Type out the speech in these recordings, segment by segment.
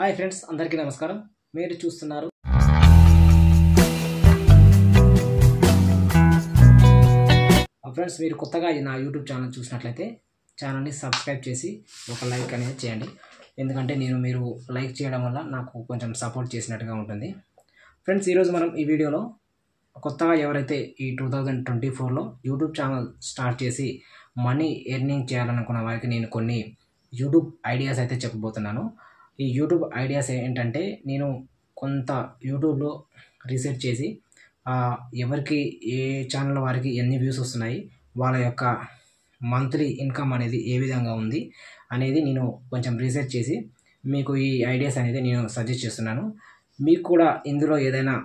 Hi friends, అందరికీ నమస్కారం. మీరు చూస్తున్నారు ఫ్రెండ్స్, మీరు కొత్తగా నా యూట్యూబ్ ఛానల్ చూసినట్లయితే ఛానల్ని సబ్స్క్రైబ్ చేసి ఒక లైక్ అనేది చేయండి. ఎందుకంటే మీరు లైక్ చేయడం వల్ల నాకు కొంచెం సపోర్ట్ చేసినట్టుగా ఉంటుంది. ఫ్రెండ్స్, ఈరోజు మనం ఈ వీడియోలో కొత్తగా ఎవరైతే ఈ 2024లో యూట్యూబ్ ఛానల్ స్టార్ట్ చేసి మనీ ఎర్నింగ్ చేయాలనుకున్న వారికి నేను కొన్ని యూట్యూబ్ ఐడియాస్ అయితే చెప్పబోతున్నాను. ఈ యూట్యూబ్ ఐడియాస్ ఏంటంటే, నేను కొంత యూట్యూబ్లో రీసెర్చ్ చేసి ఎవరికి ఏ ఛానల్ వారికి ఎన్ని వ్యూస్ వస్తున్నాయి, వాళ్ళ యొక్క మంత్లీ ఇన్కమ్ అనేది ఏ విధంగా ఉంది అనేది నేను కొంచెం రీసెర్చ్ చేసి మీకు ఈ ఐడియాస్ అనేది నేను సజెస్ట్ చేస్తున్నాను. మీకు కూడా ఇందులో ఏదైనా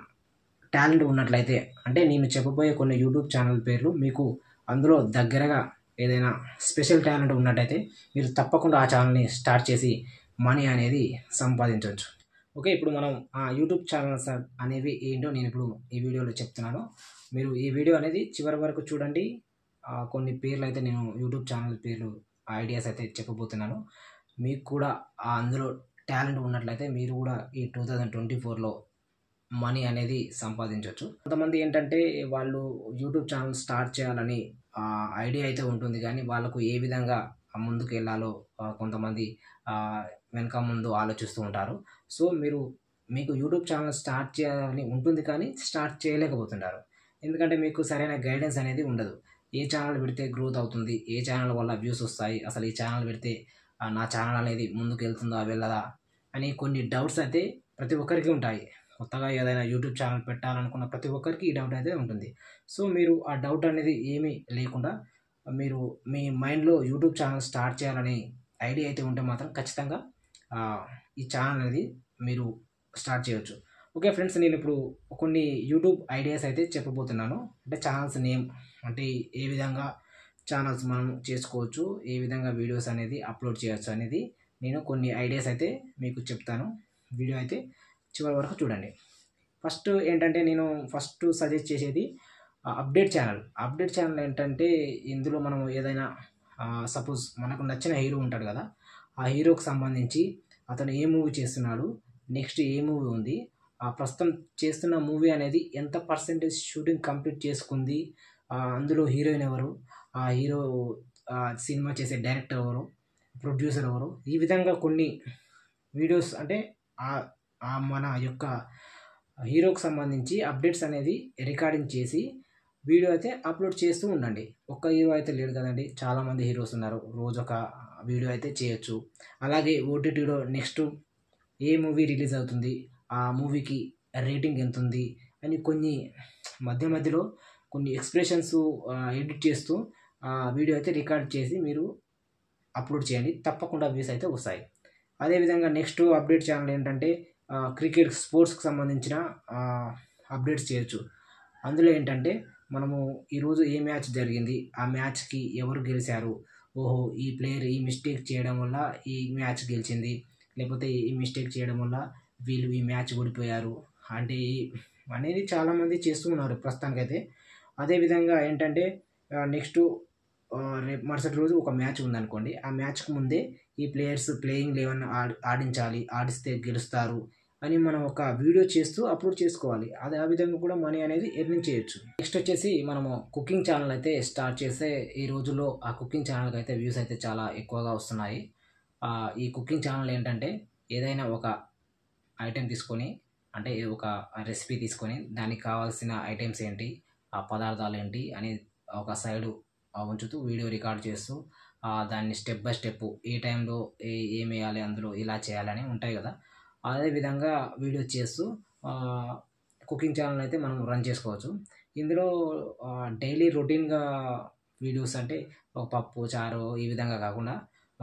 టాలెంట్ ఉన్నట్లయితే, అంటే నేను చెప్పబోయే కొన్ని యూట్యూబ్ ఛానల్ పేర్లు మీకు అందులో దగ్గరగా ఏదైనా స్పెషల్ టాలెంట్ ఉన్నట్టయితే మీరు తప్పకుండా ఆ ఛానల్ని స్టార్ట్ చేసి మనీ అనేది సంపాదించవచ్చు. ఓకే, ఇప్పుడు మనం ఆ యూట్యూబ్ ఛానల్స్ అనేవి ఏంటో నేను ఇప్పుడు ఈ వీడియోలో చెప్తున్నాను. మీరు ఈ వీడియో అనేది చివరి వరకు చూడండి. కొన్ని పేర్లు అయితే నేను యూట్యూబ్ ఛానల్ పేర్లు ఐడియాస్ అయితే చెప్పబోతున్నాను. మీకు కూడా అందులో టాలెంట్ ఉన్నట్లయితే మీరు కూడా ఈ 2024లో మనీ అనేది సంపాదించవచ్చు. కొంతమంది ఏంటంటే, వాళ్ళు యూట్యూబ్ ఛానల్ స్టార్ట్ చేయాలని ఐడియా అయితే ఉంటుంది, కానీ వాళ్ళకు ఏ విధంగా ముందుకు వెళ్ళాలో కొంతమంది వెనక ముందు ఆలోచిస్తూ ఉంటారు. సో మీకు యూట్యూబ్ ఛానల్ స్టార్ట్ చేయాలని ఉంటుంది, కానీ స్టార్ట్ చేయలేకపోతుంటారు. ఎందుకంటే మీకు సరైన గైడెన్స్ అనేది ఉండదు. ఏ ఛానల్ పెడితే గ్రోత్ అవుతుంది, ఏ ఛానల్ వల్ల వ్యూస్ వస్తాయి, అసలు ఈ ఛానల్ పెడితే నా ఛానల్ అనేది ముందుకు వెళ్తుందా వెళ్ళదా అని కొన్ని డౌట్స్ అయితే ప్రతి ఒక్కరికి ఉంటాయి. కొత్తగా ఏదైనా యూట్యూబ్ ఛానల్ పెట్టాలనుకున్న ప్రతి ఒక్కరికి ఈ డౌట్ అయితే ఉంటుంది. సో మీరు ఆ డౌట్ అనేది ఏమీ లేకుండా మీరు మీ మైండ్లో యూట్యూబ్ ఛానల్ స్టార్ట్ చేయాలని ఐడియా అయితే ఉంటే మాత్రం ఖచ్చితంగా ఈ ఛానల్ అనేది మీరు స్టార్ట్ చేయవచ్చు. ఓకే ఫ్రెండ్స్, నేను ఇప్పుడు కొన్ని యూట్యూబ్ ఐడియాస్ అయితే చెప్పబోతున్నాను. అంటే ఛానల్స్ నేమ్, అంటే ఏ విధంగా ఛానల్స్ మనం చేసుకోవచ్చు, ఏ విధంగా వీడియోస్ అనేది అప్లోడ్ చేయవచ్చు అనేది నేను కొన్ని ఐడియాస్ అయితే మీకు చెప్తాను. వీడియో అయితే చివరి వరకు చూడండి. ఫస్ట్ ఏంటంటే, నేను ఫస్ట్ సజెస్ట్ చేసేది అప్డేట్ ఛానల్. అప్డేట్ ఛానల్ ఏంటంటే, ఇందులో మనం ఏదైనా సపోజ్ మనకు నచ్చిన హీరో ఉంటాడు కదా, ఆ హీరోకి సంబంధించి అతను ఏ మూవీ చేస్తున్నాడు, నెక్స్ట్ ఏ మూవీ ఉంది, ప్రస్తుతం చేస్తున్న మూవీ అనేది ఎంత పర్సెంటేజ్ షూటింగ్ కంప్లీట్ చేసుకుంది, అందులో హీరోయిన్ ఎవరు, ఆ హీరో సినిమా చేసే డైరెక్టర్ ఎవరు, ప్రొడ్యూసర్ ఎవరు, ఈ విధంగా కొన్ని వీడియోస్ అంటే మన యొక్క హీరోకి సంబంధించి అప్డేట్స్ అనేది రికార్డింగ్ చేసి వీడియో అయితే అప్లోడ్ చేస్తూ ఉండండి. ఒక్క హీరో అయితే లేడు కదండి, చాలామంది హీరోస్ ఉన్నారు. రోజు ఒక వీడియో అయితే చేయొచ్చు. అలాగే ఓటీటీలో నెక్స్ట్ ఏ మూవీ రిలీజ్ అవుతుంది, ఆ మూవీకి రేటింగ్ ఎంత ఉంది అని కొన్ని మధ్యలో కొన్ని ఎక్స్ప్రెషన్స్ ఎడిట్ చేస్తూ వీడియో అయితే రికార్డ్ చేసి మీరు అప్లోడ్ చేయండి. తప్పకుండా వ్యూస్ అయితే వస్తాయి. అదేవిధంగా నెక్స్ట్ అప్డేట్ ఛానల్ ఏంటంటే, క్రికెట్ స్పోర్ట్స్కి సంబంధించిన అప్డేట్స్ చేయొచ్చు. అందులో ఏంటంటే, మనము ఈరోజు ఏ మ్యాచ్ జరిగింది, ఆ మ్యాచ్కి ఎవరు గెలిచారు, ఓహో ఈ ప్లేయర్ ఈ మిస్టేక్ చేయడం వల్ల ఈ మ్యాచ్ గెలిచింది, లేకపోతే ఈ మిస్టేక్ చేయడం వల్ల వీళ్ళు ఈ మ్యాచ్ ఓడిపోయారు అంటే అనేది చాలామంది చేస్తూ ఉన్నారు ప్రస్తుతానికైతే. అదేవిధంగా ఏంటంటే, నెక్స్ట్ రేపు మరుసటి రోజు ఒక మ్యాచ్ ఉందనుకోండి, ఆ మ్యాచ్కి ముందే ఈ ప్లేయర్స్ ప్లేయింగ్ 11 ఆడించాలి, ఆడిస్తే గెలుస్తారు అని మనం ఒక వీడియో చేస్తూ అప్లోడ్ చేసుకోవాలి. ఆ విధంగా కూడా మనీ అనేది ఎర్నింగ్ చేయొచ్చు. నెక్స్ట్ వచ్చేసి, మనము కుకింగ్ ఛానల్ అయితే స్టార్ట్ చేస్తే ఈ రోజుల్లో ఆ కుకింగ్ ఛానల్కి అయితే వ్యూస్ అయితే చాలా ఎక్కువగా వస్తున్నాయి. ఈ కుకింగ్ ఛానల్ ఏంటంటే, ఏదైనా ఒక ఐటెం తీసుకొని, అంటే ఒక రెసిపీ తీసుకొని దానికి కావాల్సిన ఐటమ్స్ ఏంటి, ఆ పదార్థాలు ఏంటి అని ఒక సైడు ఉంచుతూ వీడియో రికార్డ్ చేస్తూ దాన్ని స్టెప్ బై స్టెప్ ఏ టైంలో ఏం వేయాలి, అందులో ఇలా చేయాలని ఉంటాయి కదా, అదేవిధంగా వీడియో చేస్తూ కుకింగ్ ఛానల్ అయితే మనం రన్ చేసుకోవచ్చు. ఇందులో డైలీ రొటీన్గా వీడియోస్ అంటే ఒక పప్పు చారు ఈ విధంగా కాకుండా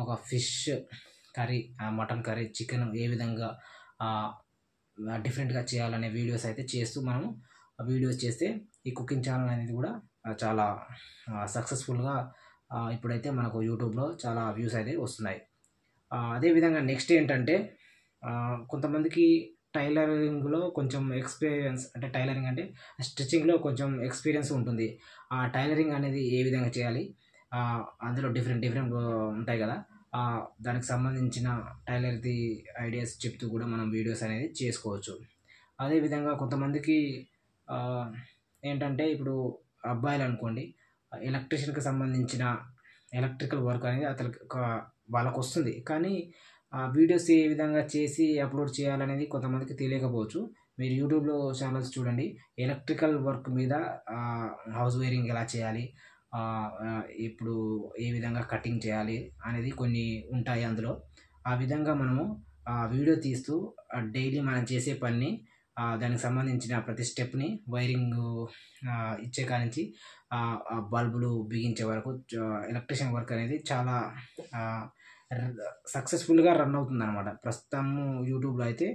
ఒక fish curry, mutton curry, chicken ఏ విధంగా డిఫరెంట్గా చేయాలనే వీడియోస్ అయితే చేస్తూ మనం వీడియోస్ చేస్తే ఈ కుకింగ్ ఛానల్ అనేది కూడా చాలా సక్సెస్ఫుల్గా ఇప్పుడైతే మనకు యూట్యూబ్లో చాలా వ్యూస్ అయితే వస్తున్నాయి. అదేవిధంగా నెక్స్ట్ ఏంటంటే, కొంతమందికి టైలరింగ్లో కొంచెం ఎక్స్పీరియన్స్, అంటే టైలరింగ్ అంటే స్టిచ్చింగ్లో కొంచెం ఎక్స్పీరియన్స్ ఉంటుంది. ఆ టైలరింగ్ అనేది ఏ విధంగా చేయాలి, అందులో డిఫరెంట్ ఉంటాయి కదా, దానికి సంబంధించిన టైలర్ది ఐడియాస్ చెప్తూ కూడా మనం వీడియోస్ అనేది చేసుకోవచ్చు. అదేవిధంగా కొంతమందికి ఏంటంటే ఇప్పుడు అబ్బాయిలు అనుకోండి, ఎలక్ట్రీషియన్‌కి సంబంధించిన ఎలక్ట్రికల్ వర్క్ అనేది అతనికి వాళ్ళకొస్తుంది. కానీ ఆ వీడియోస్ ఏ విధంగా చేసి అప్లోడ్ చేయాలనేది కొంతమందికి తెలియకపోవచ్చు. మీరు యూట్యూబ్‌లో ఛానల్స్ చూడండి. ఎలక్ట్రికల్ వర్క్ మీద హౌస్ వైరింగ్ ఎలా చేయాలి, ఇప్పుడు ఏ విధంగా కటింగ్ చేయాలి అనేది కొన్ని ఉంటాయి అందులో. ఆ విధంగా మనము వీడియో తీస్తూ డైలీ మనం చేసే పనిని దానికి సంబంధించిన ప్రతి స్టెప్‌ని వైరింగు ఇచ్చే కానించి బల్బులు బిగించే వరకు ఎలక్ట్రీషియన్ వర్క్ అనేది చాలా సక్సెస్‌ఫుల్‌గా రన్ అవుతుందనమాట. ప్రస్తుతము యూట్యూబ్‌లో అయితే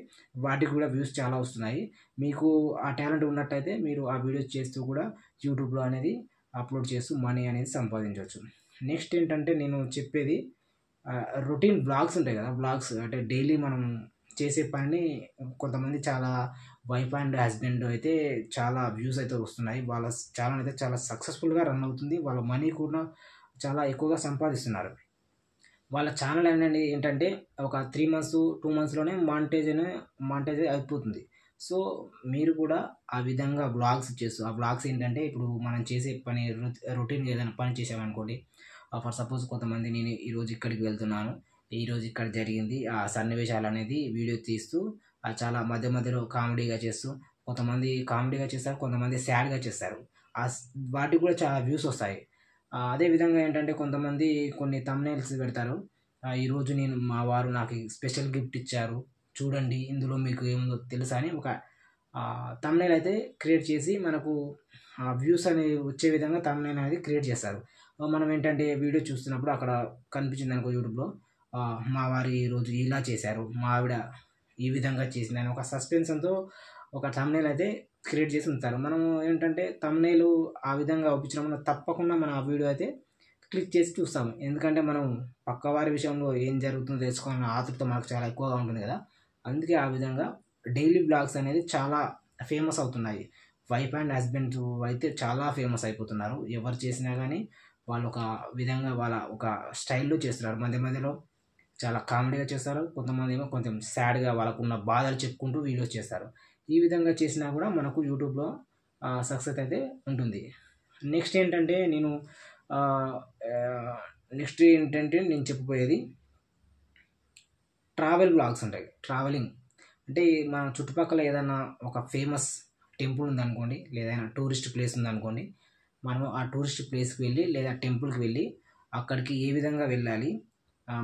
వాటికి కూడా వ్యూస్ చాలా వస్తున్నాయి. మీకు ఆ టాలెంట్ ఉన్నట్టయితే మీరు ఆ వీడియోస్ చేస్తూ కూడా యూట్యూబ్‌లో అనేది అప్లోడ్ చేస్తూ మనీ అనేది సంపాదించవచ్చు. నెక్స్ట్ ఏంటంటే నేను చెప్పేది రొటీన్ వ్లాగ్స్ ఉంటాయి కదా! వ్లాగ్స్ అంటే డైలీ మనం చేసే పనిని కొంతమంది చాలా వైఫ్ అండ్ హస్బెండ్ అయితే చాలా వ్యూస్ అయితే వస్తున్నాయి. వాళ్ళ ఛానెల్ అయితే చాలా సక్సెస్‌ఫుల్‌గా రన్ అవుతుంది. వాళ్ళ మనీ కూడా చాలా ఎక్కువగా సంపాదిస్తున్నారు. వాళ్ళ ఛానెల్ ఏంటంటే ఒక 3 మంత్స్, 2 మంత్స్‌లోనే మానిటైజ్ అయిపోతుంది. సో, మీరు కూడా ఆ విధంగా వ్లాగ్స్ చేస్తూ ఆ వ్లాగ్స్ ఏంటంటే ఇప్పుడు మనం చేసే పని రొటీన్‌గా ఏదైనా పని చేసామనుకోండి. ఫర్ సపోజ్ కొంతమంది నేను ఈరోజు ఇక్కడికి వెళ్తున్నాను. ఈరోజు ఇక్కడ జరిగింది. ఆ సన్నివేశాలనేది వీడియో తీస్తూ చాలా మధ్య మధ్యలో కామెడీగా చేస్తూ కొంతమంది కామెడీగా చేస్తారు. కొంతమంది సాడ్‌గా చేస్తారు. వాటికి కూడా చాలా వ్యూస్ వస్తాయి. అదే విధంగా ఏంటంటే కొంతమంది కొన్ని థంబ్‌నెయిల్స్ పెడతారు. ఈరోజు మా వారు నాకు స్పెషల్ గిఫ్ట్ ఇచ్చారు. చూడండి ఇందులో మీకు ఏముందో తెలుసా అని ఒక థంబ్‌నెయిల్ అయితే క్రియేట్ చేసి మనకు వ్యూస్ అనేవి వచ్చే విధంగా థంబ్‌నెయిల్ అనేది క్రియేట్ చేస్తారు. మనం ఏంటంటే వీడియో చూస్తున్నప్పుడు అక్కడ కనిపించిందనుకో యూట్యూబ్‌లో మా వారు ఈరోజు ఇలా చేశారు. మా ఆవిడ ఈ విధంగా చేసిందని ఒక సస్పెన్షన్‌తో ఒక థంబ్‌నెయిల్ అయితే క్రియేట్ చేసి ఉంచుతారు. మనం ఏంటంటే థంబ్‌నెయిల్ ఆ విధంగా ఒప్పించడం తప్పకుండా మనం ఆ వీడియో అయితే క్లిక్ చేసి చూస్తాము. ఎందుకంటే మనం పక్కవారి విషయంలో ఏం జరుగుతుందో తెలుసుకోవాలన్న ఆతృత మనకు చాలా ఎక్కువగా ఉంటుంది కదా! అందుకే ఆ విధంగా డైలీ వ్లాగ్స్ అనేది చాలా ఫేమస్ అవుతున్నాయి. వైఫ్ అండ్ హస్బెండ్స్ అయితే చాలా ఫేమస్ అయిపోతున్నారు. ఎవరు చేసినా గానీ వాళ్ళు ఒక విధంగా వాళ్ళ ఒక స్టైల్‌లో చేస్తున్నారు. మధ్య మధ్యలో చాలా కామెడీగా చేస్తారు. కొంతమందేమో కొంచెం సాడ్‌గా వాళ్ళకున్న బాధలు చెప్పుకుంటూ వీడియోస్ చేస్తారు. ఈ విధంగా చేసినా కూడా మనకు యూట్యూబ్‌లో సక్సెస్ అయితే ఉంటుంది. నెక్స్ట్ ఏంటంటే నెక్స్ట్ ఏంటంటే నేను చెప్పబోయేది ట్రావెల్ వ్లాగ్స్ ఉంటాయి. ట్రావెలింగ్ అంటే మన చుట్టుపక్కల ఏదన్నా ఒక ఫేమస్ టెంపుల్ ఉందనుకోండి, లేదా టూరిస్ట్ ప్లేస్ ఉందనుకోండి. మనము ఆ టూరిస్ట్ ప్లేస్‌కి వెళ్ళి లేదా టెంపుల్‌కి వెళ్ళి అక్కడికి ఏ విధంగా వెళ్ళాలి,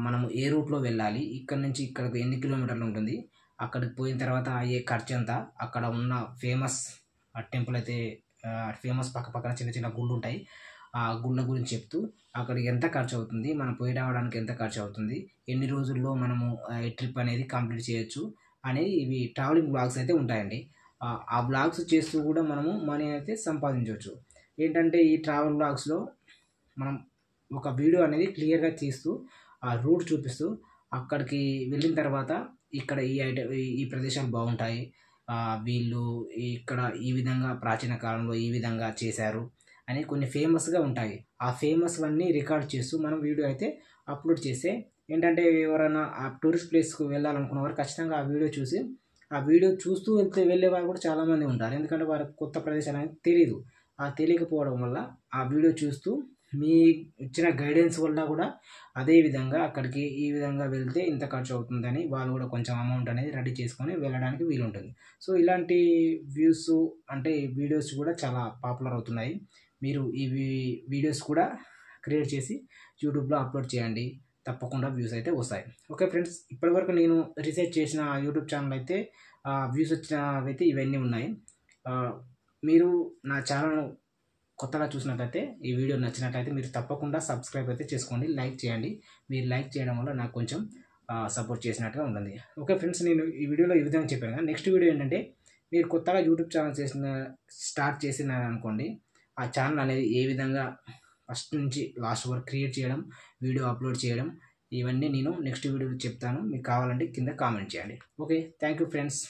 మనము ఏ రూట్‌లో వెళ్ళాలి, ఇక్కడి నుంచి ఇక్కడికి ఎన్ని కిలోమీటర్లు ఉంటుంది, అక్కడికి పోయిన తర్వాత అయ్యే ఖర్చెంత, అక్కడ ఉన్న ఫేమస్ టెంపుల్ అయితే ఫేమస్ పక్కపక్కన చిన్న చిన్న గుళ్ళుంటాయి. ఆ గుళ్ళ గురించి చెప్తూ అక్కడికి ఎంత ఖర్చవుతుంది, మనం పోయి రావడానికి ఎంత ఖర్చవుతుంది, ఎన్ని రోజుల్లో మనము ఈ ట్రిప్ అనేది కంప్లీట్ చేయొచ్చు అనేది ఇవి ట్రావెలింగ్ వ్లాగ్స్ అయితే ఉంటాయండి. ఆ వ్లాగ్స్ చేస్తూ కూడా మనము మనీ అయితే సంపాదించొచ్చు. ఏంటంటే ఈ ట్రావెల్ వ్లాగ్స్‌లో మనం ఒక వీడియో అనేది క్లియర్‌గా తీస్తూ, ఆ రూట్ చూపిస్తూ, అక్కడికి వెళ్ళిన తర్వాత ఇక్కడ ఈ ప్రదేశాలు బాగుంటాయి. వీళ్ళు ఇక్కడ ఈ విధంగా ప్రాచీన కాలంలో ఈ విధంగా చేశారు అని కొన్ని ఫేమస్‌గా ఉంటాయి. ఆ ఫేమస్‌వన్నీ రికార్డ్ చేస్తూ మనం వీడియో అయితే అప్‌లోడ్ చేస్తే ఏంటంటే ఎవరైనా ఆ టూరిస్ట్ ప్లేస్‌కి వెళ్ళాలనుకున్నవారు ఖచ్చితంగా ఆ వీడియో చూసి, ఆ వీడియో చూస్తూ వెళ్ళేవారు కూడా చాలామంది ఉంటారు. ఎందుకంటే వారికి కొత్త ప్రదేశాలనేది తెలీదు. తెలియకపోవడం వల్ల ఆ వీడియో చూస్తూ మీ ఇచ్చిన గైడెన్స్ వల్ల కూడా అదే విధంగా అక్కడికి ఈ విధంగా వెళ్తే ఇంత ఖర్చు అవుతుందని వాళ్ళు కూడా కొంచెం అమౌంట్ అనేది రెడీ చేసుకొని వెళ్ళడానికి వీలుంటుంది. సో, ఇలాంటి వ్యూస్ అంటే వీడియోస్ కూడా చాలా పాపులర్ అవుతున్నాయి. మీరు వీడియోస్ కూడా క్రియేట్ చేసి యూట్యూబ్‌లో అప్లోడ్ చేయండి. తప్పకుండా వ్యూస్ అయితే వస్తాయి. ఓకే ఫ్రెండ్స్, ఇప్పటివరకు నేను రీసెర్చ్ చేసిన యూట్యూబ్ ఛానల్ అయితే వ్యూస్ వచ్చినవైతే ఇవన్నీ ఉన్నాయి. మీరు నా ఛానల్‌ను కొత్తగా చూసినట్లయితే ఈ వీడియో నచ్చినట్లయితే మీరు తప్పకుండా సబ్స్క్రైబ్ అయితే చేసుకోండి. లైక్ చేయండి. మీరు లైక్ చేయడం వల్ల నాకు కొంచెం సపోర్ట్ చేసినట్టుగా ఉంటుంది. ఓకే ఫ్రెండ్స్, నేను ఈ వీడియోలో ఈ విధంగా చెప్పాను కదా! నెక్స్ట్ వీడియో ఏంటంటే మీరు కొత్తగా యూట్యూబ్ ఛానల్ స్టార్ట్ చేసినారనుకోండి. ఆ ఛానల్ అనేది ఏ విధంగా ఫస్ట్ నుంచి లాస్ట్ వరకు క్రియేట్ చేయడం, వీడియో అప్లోడ్ చేయడం, ఇవన్నీ నేను నెక్స్ట్ వీడియోలో చెప్తాను. మీకు కావాలంటే కింద కామెంట్ చేయండి. ఓకే. Thank you friends.